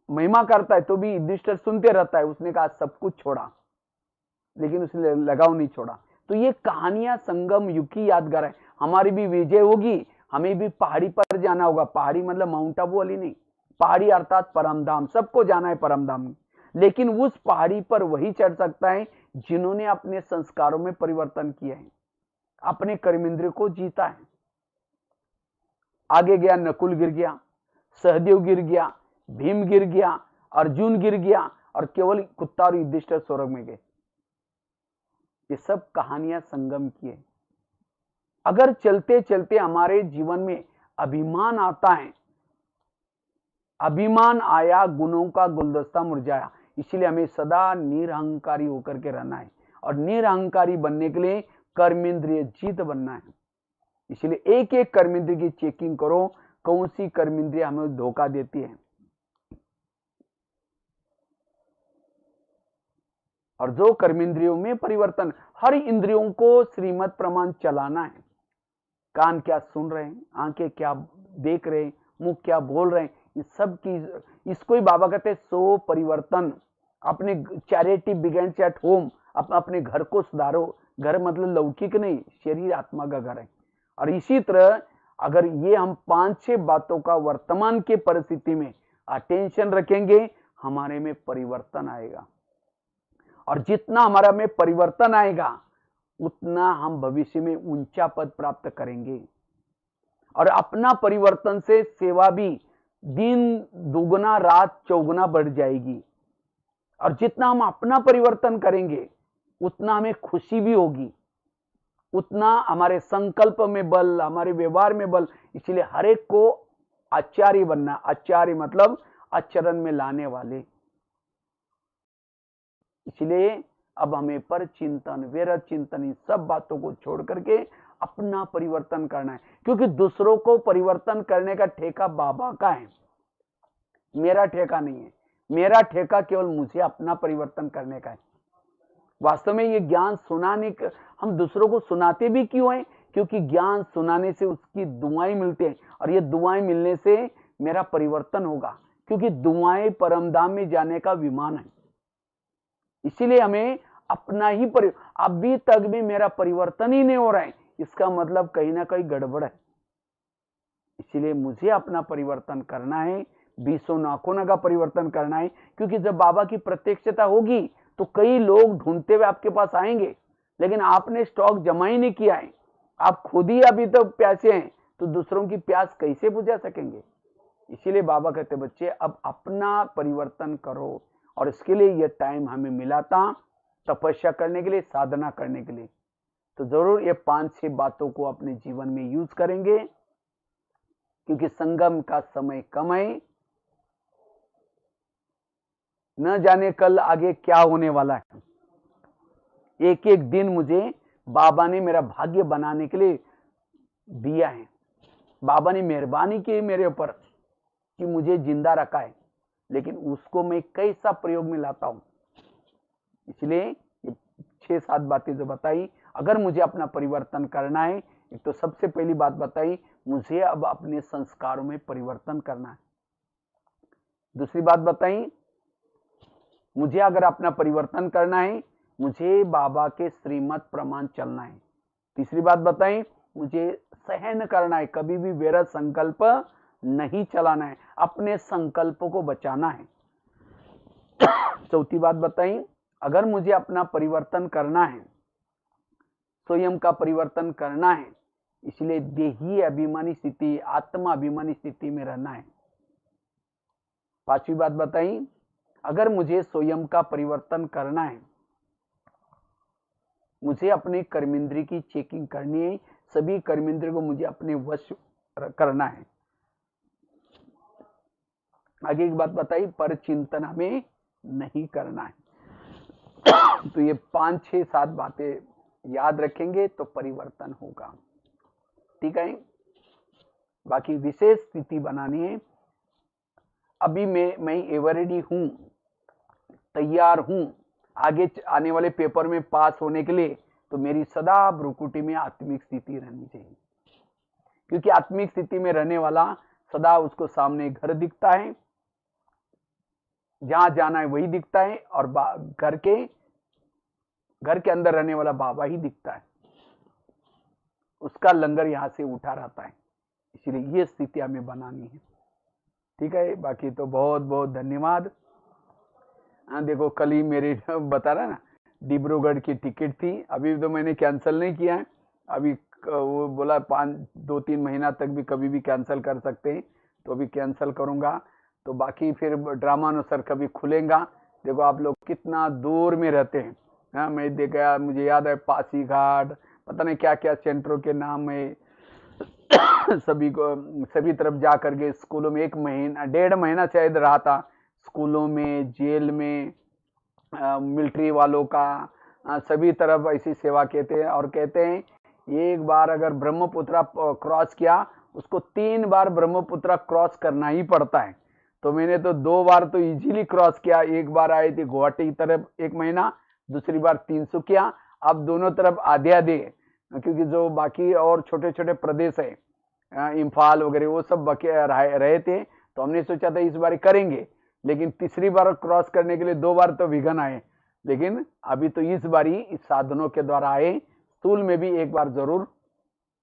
महिमा करता है तो भी युधिष्ठिर सुनते रहता है। उसने कहा सब कुछ छोड़ा, लेकिन उसने लगाव नहीं छोड़ा। तो ये कहानियां संगम युग की यादगार है। हमारी भी विजय होगी, हमें भी पहाड़ी पर जाना होगा। पहाड़ी मतलब माउंट आबू वाली नहीं, पहाड़ी अर्थात परमधाम, सबको जाना है परमधाम। लेकिन उस पहाड़ी पर वही चढ़ सकता है जिन्होंने अपने संस्कारों में परिवर्तन किया है, अपने कर्मेंद्र को जीता है। आगे गया, नकुल गिर गया, सहदेव गिर गया, भीम गिर गया, अर्जुन गिर गया, और केवल कुत्ता और युधिष्ठिर स्वर्ग में गए। ये सब कहानियां संगम की है। अगर चलते चलते हमारे जीवन में अभिमान आता है, अभिमान आया, गुणों का गुलदस्ता मुरझाया, इसलिए हमें सदा निरहंकारी होकर के रहना है। और निरहंकारी बनने के लिए कर्मेंद्रिय जीत बनना है। इसलिए एक एक कर्मेंद्रिय की चेकिंग करो, कौन सी कर्मेंद्रिय हमें धोखा देती है। और जो कर्मेंद्रियों में परिवर्तन, हर इंद्रियों को श्रीमत प्रमाण चलाना है। कान क्या सुन रहे हैं, आंखें क्या देख रहे हैं, मुंह क्या बोल रहे हैं, इस सब की, इसको ही बाबा कहते हैं सो परिवर्तन। अपने चैरिटी बिगेन्स एट होम, अपने घर को सुधारो। घर मतलब लौकिक नहीं, शरीर आत्मा का घर है। और इसी तरह अगर ये हम 5-6 बातों का वर्तमान के परिस्थिति में अटेंशन रखेंगे, हमारे में परिवर्तन आएगा। और जितना हमारा में परिवर्तन आएगा, उतना हम भविष्य में ऊंचा पद प्राप्त करेंगे। और अपना परिवर्तन से सेवा भी दिन दुगना रात चौगुना बढ़ जाएगी। और जितना हम अपना परिवर्तन करेंगे, उतना हमें खुशी भी होगी, उतना हमारे संकल्प में बल, हमारे व्यवहार में बल। इसलिए हर एक को आचार्य बनना। आचार्य मतलब आचरण में लाने वाले। इसलिए अब हमें पर चिंतन, वेरत चिंतन, इन सब बातों को छोड़ करके अपना परिवर्तन करना है। क्योंकि दूसरों को परिवर्तन करने का ठेका बाबा का है, मेरा ठेका नहीं है। मेरा ठेका केवल मुझे अपना परिवर्तन करने का है। वास्तव में ये ज्ञान सुनाने का, हम दूसरों को सुनाते भी क्यों हैं? क्योंकि ज्ञान सुनाने से उसकी दुआएं मिलती हैं, और ये दुआएं मिलने से मेरा परिवर्तन होगा। क्योंकि दुआएं परमधाम में जाने का विमान है। इसीलिए हमें अपना ही अभी तक भी मेरा परिवर्तन ही नहीं हो रहा है, इसका मतलब कहीं ना कहीं गड़बड़ है। इसीलिए मुझे अपना परिवर्तन करना है, 20 नाखून का परिवर्तन करना है। क्योंकि जब बाबा की प्रत्यक्षता होगी तो कई लोग ढूंढते हुए आपके पास आएंगे, लेकिन आपने स्टॉक जमा ही नहीं किया है, आप खुद ही अभी तक प्यासे हैं, तो दूसरों की प्यास कैसे बुझा सकेंगे? इसीलिए बाबा कहते बच्चे अब अपना परिवर्तन करो। और इसके लिए यह टाइम हमें मिला था तपस्या करने के लिए, साधना करने के लिए। तो जरूर ये 5-6 बातों को अपने जीवन में यूज करेंगे, क्योंकि संगम का समय कम है। न जाने कल आगे क्या होने वाला है। एक एक दिन मुझे बाबा ने मेरा भाग्य बनाने के लिए दिया है। बाबा ने मेहरबानी की मेरे ऊपर कि मुझे जिंदा रखा है, लेकिन उसको मैं कैसा प्रयोग में लाता हूं। इसलिए 6-7 बातें जो बताई, अगर मुझे अपना परिवर्तन करना है, एक तो सबसे पहली बात बताई, मुझे अब अपने संस्कारों में परिवर्तन करना है। दूसरी बात बताई, मुझे अगर अपना परिवर्तन करना है, मुझे बाबा के श्रीमत प्रमाण चलना है। तीसरी बात बताई, मुझे सहन करना है, कभी भी व्यर्थ संकल्प नहीं चलाना है, अपने संकल्पों को बचाना है। चौथी बात बताई, अगर मुझे अपना परिवर्तन करना है, स्वयं का परिवर्तन करना है, इसलिए देही अभिमानी स्थिति, आत्मा अभिमानी स्थिति में रहना है। पांचवी बात बताई, अगर मुझे स्वयं का परिवर्तन करना है, मुझे अपने कर्मेंद्रिय की चेकिंग करनी है, सभी कर्मेंद्रिय को मुझे अपने वश करना है। आगे की बात बताई, पर चिंतन हमें नहीं करना है। तो ये 5-6-7 बातें याद रखेंगे तो परिवर्तन होगा। ठीक है, बाकी विशेष स्थिति बनानी है। अभी मैं एवरेडी हूं, तैयार हूं आगे आने वाले पेपर में पास होने के लिए, तो मेरी सदा भ्रुकुटी में आत्मिक स्थिति रहनी चाहिए। क्योंकि आत्मिक स्थिति में रहने वाला सदा उसको सामने घर दिखता है, जहां जाना है वही दिखता है, और घर के घर के अंदर रहने वाला बाबा ही दिखता है, उसका लंगर यहाँ से उठा रहता है। इसलिए ये स्थिति हमें बनानी है। ठीक है, बाकी तो बहुत बहुत धन्यवाद। देखो कल ही मेरे बता रहा ना, डिब्रूगढ़ की टिकट थी, अभी तो मैंने कैंसिल नहीं किया है। अभी वो बोला 2-3 महीना तक भी कभी भी कैंसिल कर सकते हैं, तो अभी कैंसिल करूंगा। तो बाकी फिर ड्रामा अनुसार कभी खुलेगा। देखो आप लोग कितना दूर में रहते हैं। हाँ, मैं देखा, मुझे याद है पासी घाट, पता नहीं क्या क्या सेंटरों के नाम है। सभी को सभी तरफ जा करके स्कूलों में 1 महीना 1.5 महीना शायद रहा था, स्कूलों में, जेल में, मिलिट्री वालों का, सभी तरफ ऐसी सेवा कहते हैं। और कहते हैं एक बार अगर ब्रह्मपुत्रा क्रॉस किया, उसको 3 बार ब्रह्मपुत्रा क्रॉस करना ही पड़ता है। तो मैंने तो 2 बार तो इजीली क्रॉस किया। एक बार आई थी गुवाहाटी की तरफ 1 महीना, दूसरी बार तिनसुकिया। अब दोनों तरफ आधे आधे, क्योंकि जो बाकी और छोटे छोटे प्रदेश है, इम्फाल वगैरह, वो सब बके रहे थे। तो हमने सोचा था इस बार करेंगे, लेकिन तीसरी बार क्रॉस करने के लिए 2 बार तो विघन आए। लेकिन अभी तो इस बार ही इस साधनों के द्वारा आए, स्कूल में भी एक बार जरूर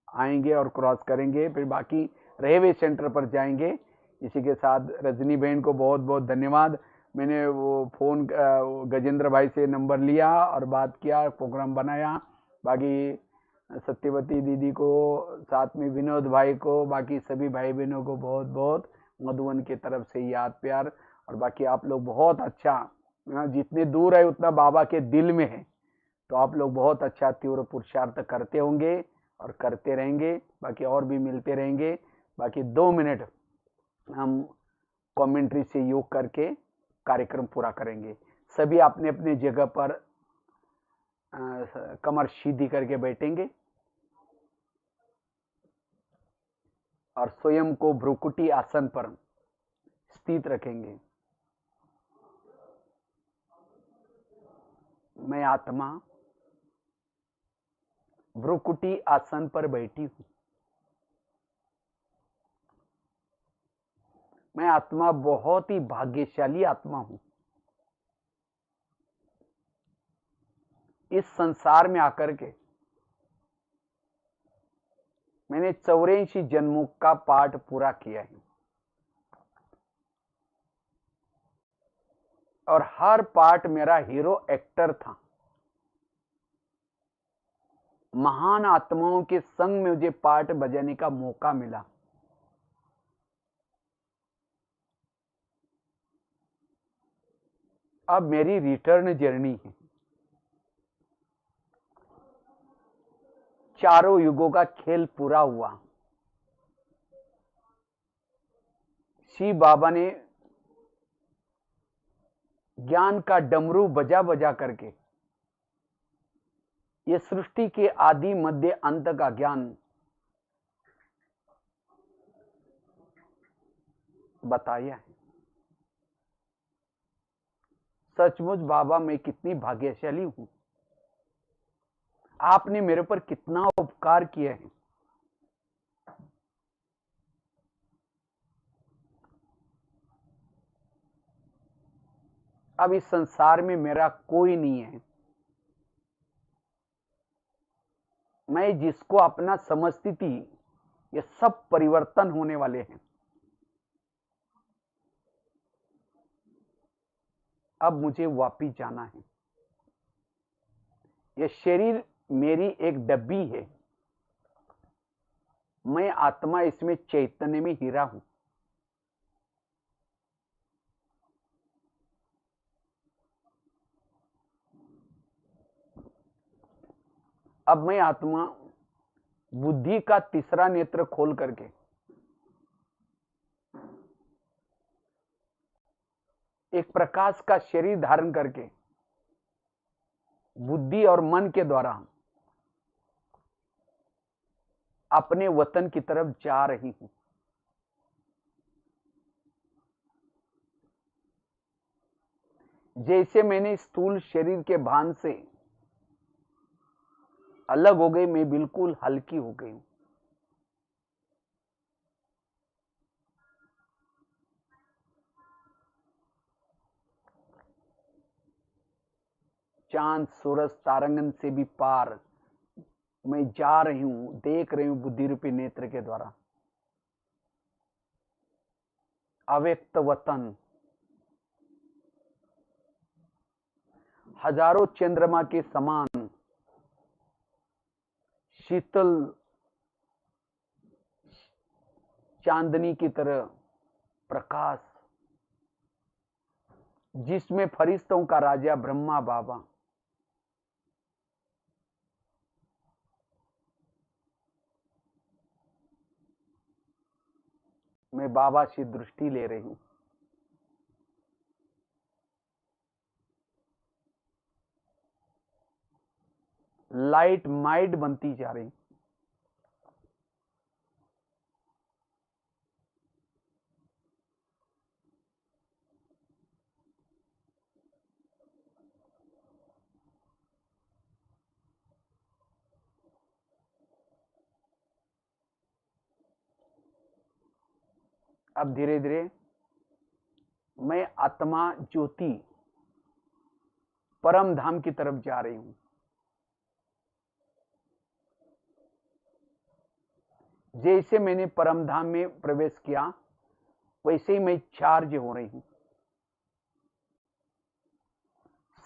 आएंगे और क्रॉस करेंगे, फिर बाकी रेलवे सेंटर पर जाएंगे। इसी के साथ रजनी बहन को बहुत बहुत धन्यवाद। मैंने वो फोन गजेंद्र भाई से नंबर लिया और बात किया, प्रोग्राम बनाया। बाकी सत्यवती दीदी को, साथ में विनोद भाई को, बाकी सभी भाई बहनों को बहुत बहुत मधुबन की तरफ से याद प्यार। और बाकी आप लोग बहुत अच्छा, जितने दूर है उतना बाबा के दिल में है। तो आप लोग बहुत अच्छा तीव्र पुरुषार्थ करते होंगे और करते रहेंगे। बाकी और भी मिलते रहेंगे। बाकी 2 मिनट हम कमेंट्री से योग करके कार्यक्रम पूरा करेंगे। सभी अपने अपने जगह पर कमर सीधी करके बैठेंगे और स्वयं को भ्रुकुटी आसन पर स्थित रखेंगे। मैं आत्मा भ्रुकुटी आसन पर बैठी हूं। मैं आत्मा बहुत ही भाग्यशाली आत्मा हूं। इस संसार में आकर के मैंने 84 जन्मों का पाठ पूरा किया है, और हर पार्ट मेरा हीरो एक्टर था। महान आत्माओं के संग में मुझे पार्ट बजाने का मौका मिला। अब मेरी रिटर्न जर्नी है। चारों युगों का खेल पूरा हुआ। शिव बाबा ने ज्ञान का डमरू बजा बजा करके ये सृष्टि के आदि मध्य अंत का ज्ञान बताया है। सचमुच बाबा मैं कितनी भाग्यशाली हूं। आपने मेरे पर कितना उपकार किया है। अब इस संसार में मेरा कोई नहीं है। मैं जिसको अपना समझती थी, ये सब परिवर्तन होने वाले हैं। अब मुझे वापिस जाना है। यह शरीर मेरी एक डब्बी है। मैं आत्मा इसमें चैतन्य में हीरा हूं। अब मैं आत्मा बुद्धि का तीसरा नेत्र खोल करके एक प्रकाश का शरीर धारण करके बुद्धि और मन के द्वारा अपने वतन की तरफ जा रही हूं। जैसे मैंने स्थूल शरीर के भान से अलग हो गई, मैं बिल्कुल हल्की हो गई। चांद सूरज तारंगन से भी पार मैं जा रही हूं, देख रही हूं बुद्धि रूपी नेत्र के द्वारा। अव्यक्त वतन हजारों चंद्रमा के समान शीतल चांदनी की तरह प्रकाश, जिसमें फरिश्तों का राजा ब्रह्मा बाबा मैं बाबा से दृष्टि ले रही हूं। लाइट माइट बनती जा रही। अब धीरे धीरे मैं आत्मा ज्योति परम धाम की तरफ जा रही हूं। जैसे मैंने परम धाम में प्रवेश किया वैसे ही मैं चार्ज हो रही हूं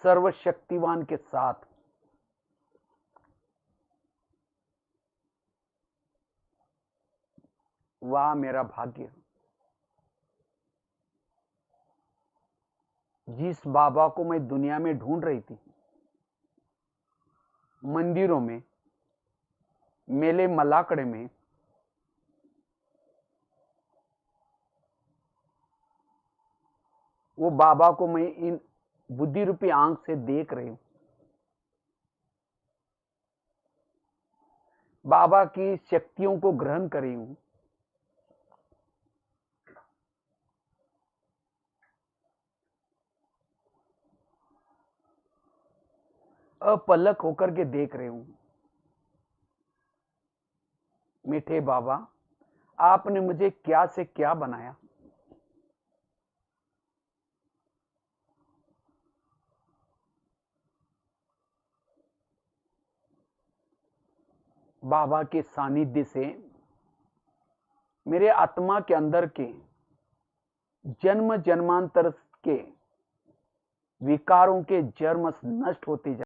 सर्वशक्तिवान के साथ। वाह मेरा भाग्य, जिस बाबा को मैं दुनिया में ढूंढ रही थी, मंदिरों में, मेले मलाकड़े में, वो बाबा को मैं इन बुद्धि रूपी आंख से देख रही हूं। बाबा की शक्तियों को ग्रहण कर रही हूं। अपलक होकर के देख रही हूं। मीठे बाबा, आपने मुझे क्या से क्या बनाया। बाबा के सानिध्य से मेरे आत्मा के अंदर के जन्म जन्मांतर के विकारों के जन्म नष्ट होते जा